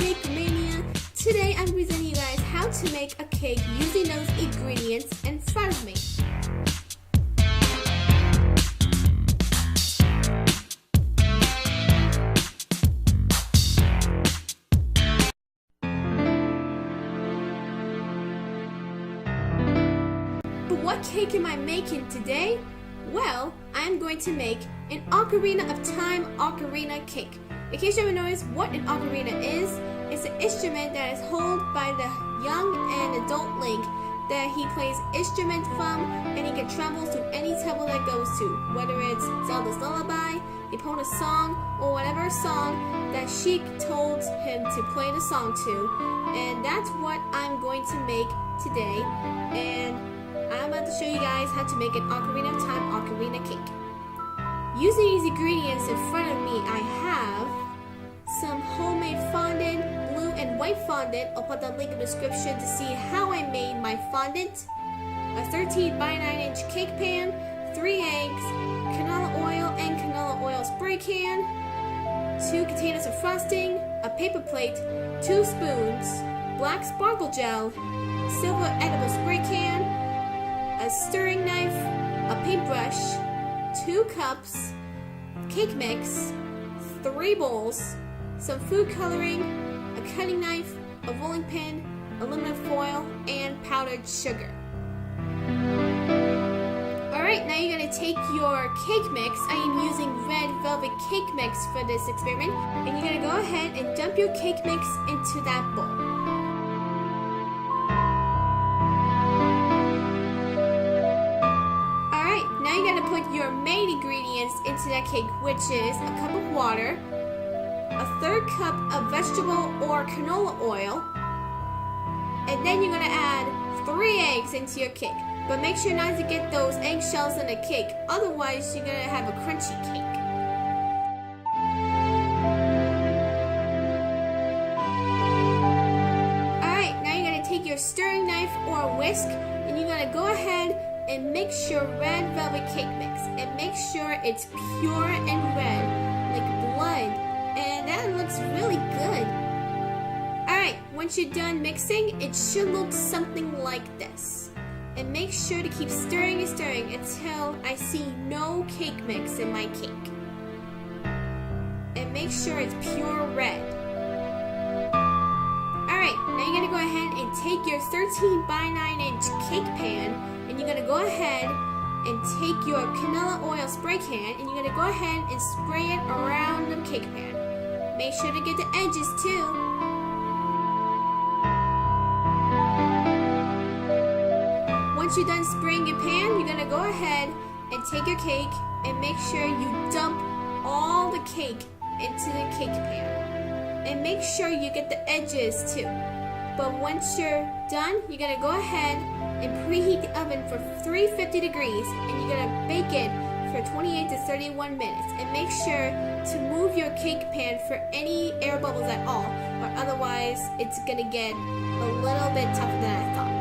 Bakemania. Today I'm presenting you guys how to make a cake using those ingredients in front of me. But what cake am I making today? Well, I'm going to make an Ocarina of Time ocarina cake. In case you haven't noticed what an ocarina is, it's an instrument that is held by the young and adult Link that he plays instrument from, and he can travel to any temple that goes to, whether it's Zelda's Lullaby, Epona's Song, or whatever song that Sheik told him to play the song to. And that's what I'm going to make today. And I'm about to show you guys how to make an Ocarina of Time ocarina cake. Using these ingredients in front of me, I have some homemade fondant, blue and white fondant. I'll put the link in the description to see how I made my fondant. A 13 by 9 inch cake pan, 3 eggs, canola oil and canola oil spray can, 2 containers of frosting, a paper plate, 2 spoons, black sparkle gel, silver edible spray can, a stirring knife, a paintbrush, 2 cups, cake mix, 3 bowls, some food coloring, a cutting knife, a rolling pin, aluminum foil, and powdered sugar. Alright, now you're going to take your cake mix. I am using red velvet cake mix for this experiment. And you're going to go ahead and dump your cake mix into that bowl. Now you're going to put your main ingredients into that cake, which is a cup of water, a 1/3 cup of vegetable or canola oil, and then you're going to add 3 eggs into your cake. But make sure not to get those eggshells in the cake, otherwise you're going to have a crunchy cake. Alright, now you're going to take your stirring knife or whisk, and you're going to go ahead and mix your red velvet cake mix, and make sure it's pure and red like blood, and that looks really good. Alright, once you're done mixing, it should look something like this, and make sure to keep stirring and stirring until I see no cake mix in my cake, and make sure it's pure red. Alright, now you're going to go ahead and take your 13 by 9 inch cake pan, and you're going to go ahead and take your canola oil spray can, and you're going to go ahead and spray it around the cake pan. Make sure to get the edges too. Once you're done spraying your pan, you're going to go ahead and take your cake and make sure you dump all the cake into the cake pan. And make sure you get the edges too. But once you're done, you're going to go ahead and preheat the oven for 350 degrees, and you're going to bake it for 28 to 31 minutes. And make sure to move your cake pan for any air bubbles at all, or otherwise it's going to get a little bit tougher than I thought.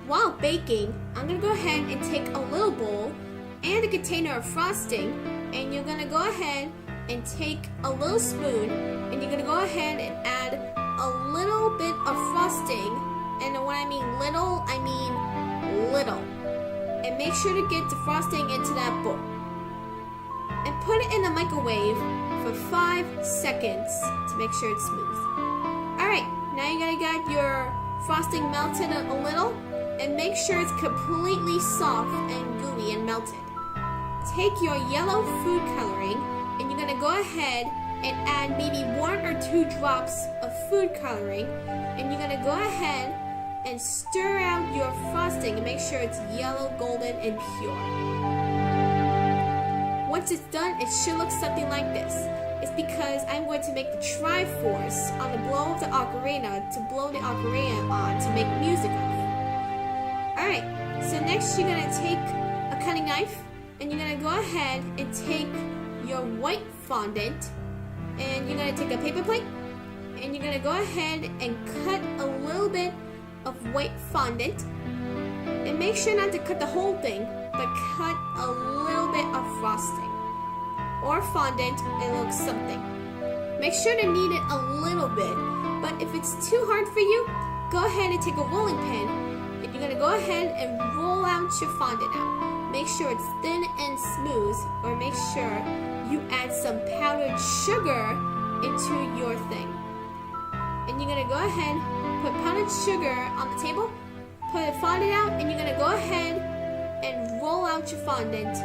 While baking, I'm going to go ahead and take a little bowl and a container of frosting, and you're going to go ahead and take a little spoon, and you're going to go ahead and add a little bit of frosting, and when I mean little, I mean little. And make sure to get the frosting into that bowl. And put it in the microwave for 5 seconds to make sure it's smooth. Alright, now you're going to get your frosting melted a little, and make sure it's completely soft and gooey and melted. Take your yellow food coloring, and you're going to go ahead and add maybe 1 or 2 drops of food coloring, and you're going to go ahead and stir out your frosting and make sure it's yellow, golden, and pure. Once it's done, it should look something like this. It's because I'm going to make the Triforce on the blow of the ocarina to blow the ocarina on to make music of. Alright, so next you're going to take a cutting knife, and you're going to go ahead and take your white fondant, and you're going to take a paper plate, and you're going to go ahead and cut a little bit of white fondant, and make sure not to cut the whole thing, but cut a little frosting or fondant, it looks something. Make sure to knead it a little bit, but if it's too hard for you, go ahead and take a rolling pin and you're going to go ahead and roll out your fondant out. Make sure it's thin and smooth, or make sure you add some powdered sugar into your thing. And you're going to go ahead, put powdered sugar on the table, put the fondant out, and you're going to go ahead and roll out your fondant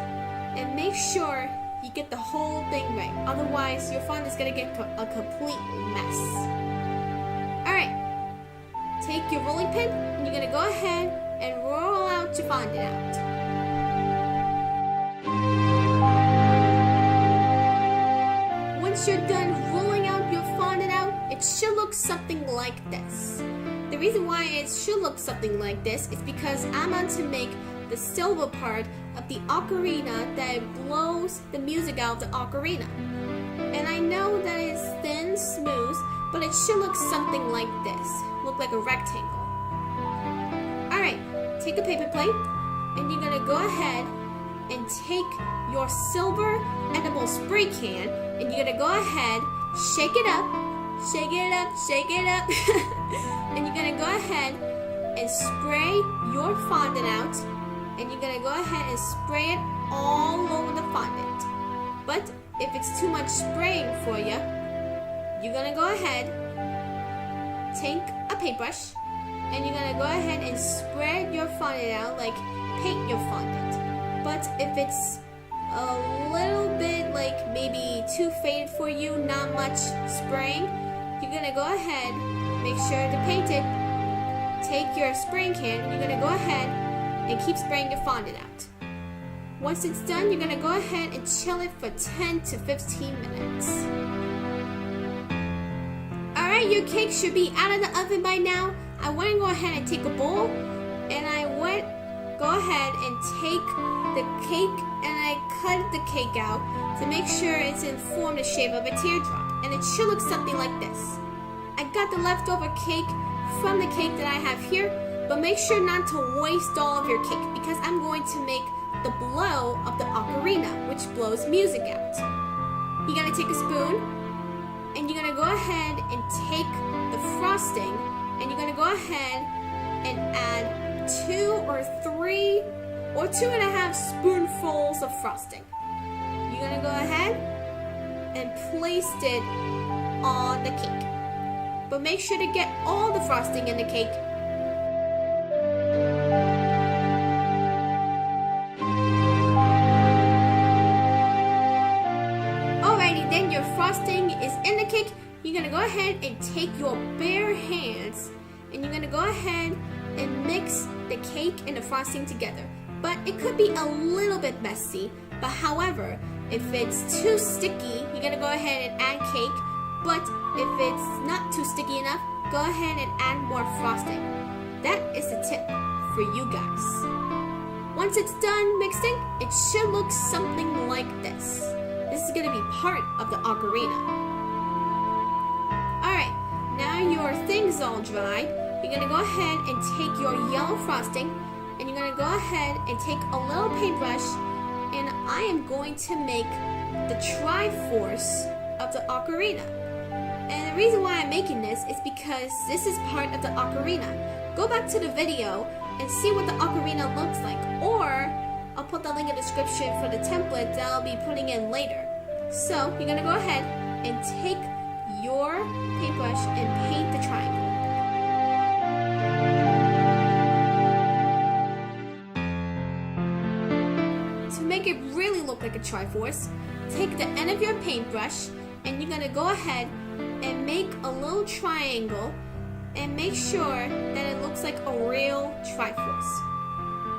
and make sure you get the whole thing right. Otherwise, your fondant's going to get a complete mess. Alright, take your rolling pin and you're going to go ahead and roll out your fondant out. Once you're done rolling out your fondant out, it should look something like this. The reason why it should look something like this is because I'm going to make the silver part of the ocarina that blows the music out of the ocarina. And I know that it's thin, smooth, but it should look something like this. Look like a rectangle. Alright, take a paper plate and you're going to go ahead and take your silver edible spray can and you're going to go ahead, shake it up, shake it up, shake it up. And you're going to go ahead and spray your fondant out. And you're going to go ahead and spray it all over the fondant. But if it's too much spraying for you, you're going to go ahead, take a paintbrush, and you're going to go ahead and spread your fondant out like paint your fondant. But if it's a little bit like maybe too faded for you, not much spraying, you're going to go ahead, make sure to paint it, take your spraying can, and you're going to go ahead and keep spraying your fondant out. Once it's done, you're going to go ahead and chill it for 10 to 15 minutes. Alright, your cake should be out of the oven by now. I went and go ahead and take a bowl, and I went go ahead and take the cake and I cut the cake out to make sure it's in form the shape of a teardrop, and it should look something like this. I got the leftover cake from the cake that I have here, but make sure not to waste all of your cake because I'm going to make the blow of the ocarina, which blows music out. You're going to take a spoon and you're going to go ahead and take the frosting and you're going to go ahead and add 2 or 3 or 2.5 spoonfuls of frosting. You're going to go ahead and place it on the cake. But make sure to get all the frosting in the cake. Alrighty, then your frosting is in the cake. You're going to go ahead and take your bare hands and you're going to go ahead and mix the cake and the frosting together. But it could be a little bit messy. But however, if it's too sticky, you're going to go ahead and add cake. But if it's not too sticky enough, go ahead and add more frosting. That is a tip for you guys. Once it's done mixing, it should look something like this. This is going to be part of the ocarina. Alright, now your thing's all dried. You're going to go ahead and take your yellow frosting and you're going to go ahead and take a little paintbrush and I am going to make the Triforce of the ocarina. And the reason why I'm making this is because this is part of the ocarina. Go back to the video and see what the ocarina looks like, or I'll put the link in the description for the template that I'll be putting in later. So you're going to go ahead and take your paintbrush and paint the triangle. To make it really look like a Triforce, take the end of your paintbrush and you're going to go ahead and make a little triangle and make sure that it looks like a real Triforce.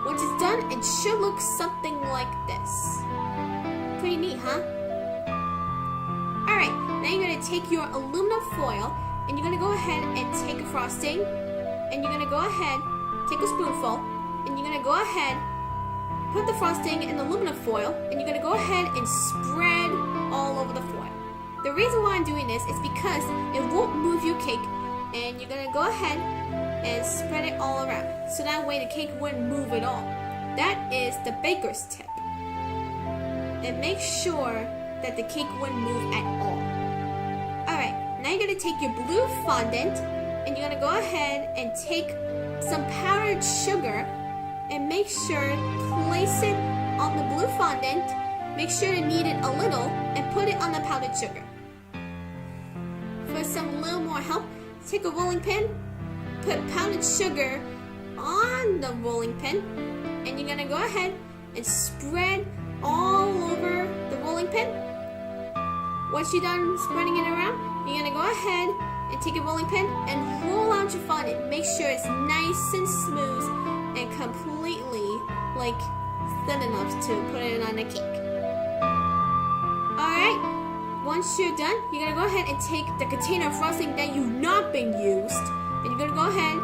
Once it's done, it should look something like this. Pretty neat, huh? Alright, now you're going to take your aluminum foil and you're going to go ahead and take a frosting and you're going to go ahead, take a spoonful and you're going to go ahead, put the frosting in the aluminum foil and you're going to go ahead and spread all over the foil. The reason why I'm doing this is because it won't move your cake and you're going to go ahead and spread it all around. So that way the cake wouldn't move at all. That is the baker's tip. and make sure that the cake wouldn't move at all. Alright, now you're going to take your blue fondant and you're going to go ahead and take some powdered sugar and make sure place it on the blue fondant. Make sure to knead it a little and put it on the powdered sugar. For some little more help, take a rolling pin, put powdered sugar on the rolling pin, and you're going to go ahead and spread all over the rolling pin. Once you're done spreading it around, you're going to go ahead and take a rolling pin and roll out your fondant. Make sure it's nice and smooth and completely thin enough to put it on the cake. Alright, once you're done, you're going to go ahead and take the container of frosting that you've not been used, and you're going to go ahead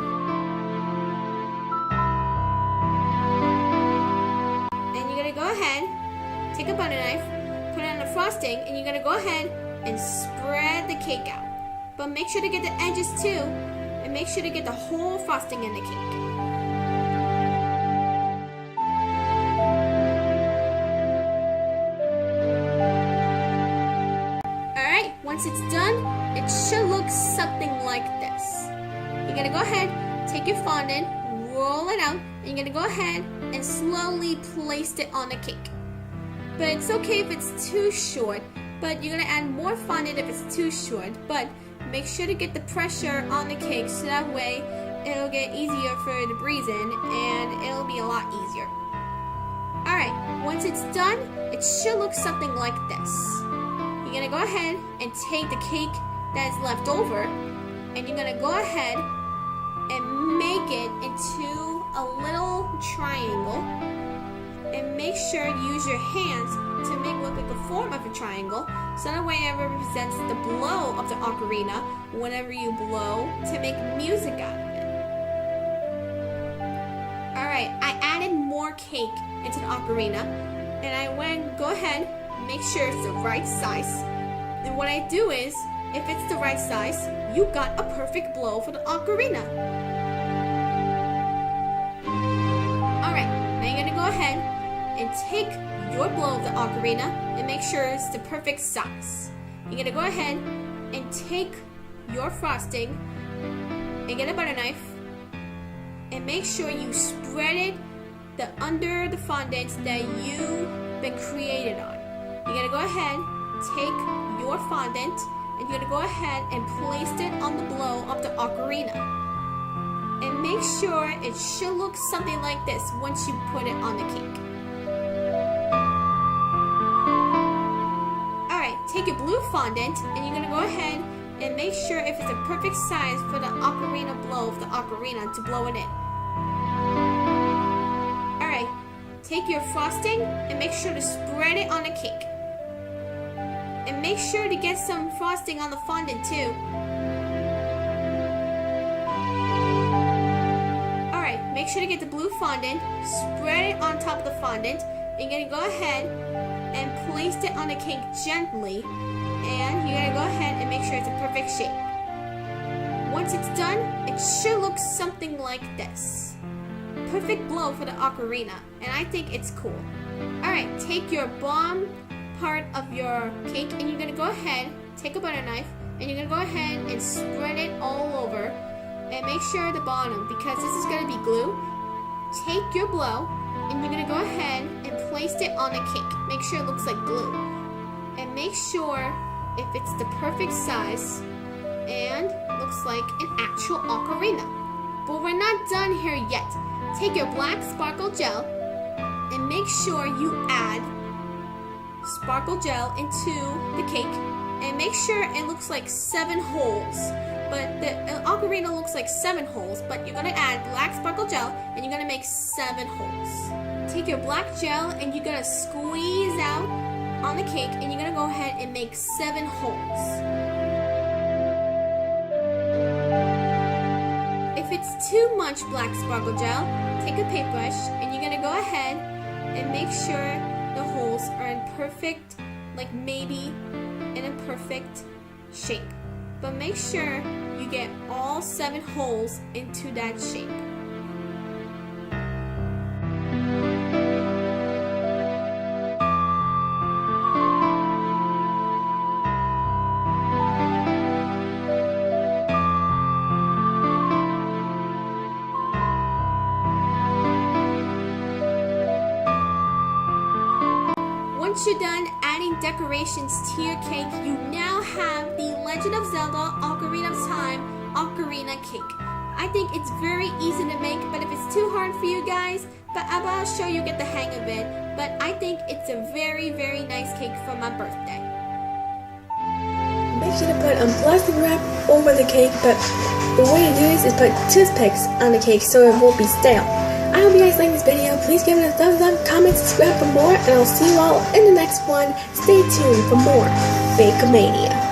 take a butter knife, put it on the frosting, and you're going to go ahead and spread the cake out. But make sure to get the edges too, and make sure to get the whole frosting in the cake. Alright, once it's done, it should look something like this. You're going to go ahead, take your fondant, roll it out, and you're going to go ahead and slowly place it on the cake. But it's okay if it's too short, but you're going to add more fondant if it's too short. But make sure to get the pressure on the cake so that way it'll get easier for it to breathe in and it'll be a lot easier. Alright, once it's done, it should look something like this. You're going to go ahead and take the cake that is left over and you're going to go ahead and make it into a little triangle. And make sure you use your hands to make it look like a form of a triangle, so that way it represents the blow of the ocarina whenever you blow to make music out of it. Alright, I added more cake into the ocarina, and I went, go ahead, make sure it's the right size. And what I do is, if it's the right size, you got a perfect blow for the ocarina. Alright, now you're going to go ahead and take your blow of the ocarina and make sure it's the perfect size. You're going to go ahead and take your frosting and get a butter knife and make sure you spread it under the fondant that you've been created on. You're going to go ahead, take your fondant, and you're going to go ahead and place it on the blow of the ocarina. And make sure it should look something like this once you put it on the cake. Take your blue fondant and you're going to go ahead and make sure if it's a perfect size for the ocarina blow of the ocarina to blow it in. Alright, take your frosting and make sure to spread it on the cake. And make sure to get some frosting on the fondant too. Alright, make sure to get the blue fondant, spread it on top of the fondant, and you're going to go ahead and place it on the cake gently, and you're going to go ahead and make sure it's a perfect shape. Once it's done, it should look something like this. Perfect blow for the ocarina, and I think it's cool. Alright, take your bottom part of your cake and you're going to go ahead, take a butter knife, and you're going to go ahead and spread it all over, and make sure the bottom, because this is going to be glue, take your blow, and you're going to go ahead and place it on the cake. Make sure it looks like glue. And make sure if it's the perfect size and looks like an actual ocarina. But we're not done here yet. Take your black sparkle gel and make sure you add sparkle gel into the cake. And make sure it looks like 7 holes. But the ocarina looks like 7 holes, but you're going to add black sparkle gel and you're going to make 7 holes. Take your black gel and you're going to squeeze out on the cake and you're going to go ahead and make 7 holes. If it's too much black sparkle gel, take a paintbrush and you're going to go ahead and make sure the holes are in perfect, like maybe in a perfect shape. But make sure you get all 7 holes into that shape. once you're done adding decorations to your cake, you now have the Legend of Zelda Ocarina of Time Ocarina Cake. I think it's very easy to make, but if it's too hard for you guys, but I'll show you get the hang of it. But I think it's a very, very nice cake for my birthday. Make sure to put plastic wrap over the cake, but the way to do this is put toothpicks on the cake so it won't be stale. I hope you guys like this video. Please give it a thumbs up, comment, subscribe for more, and I'll see you all in the next one. Stay tuned for more Bakemania.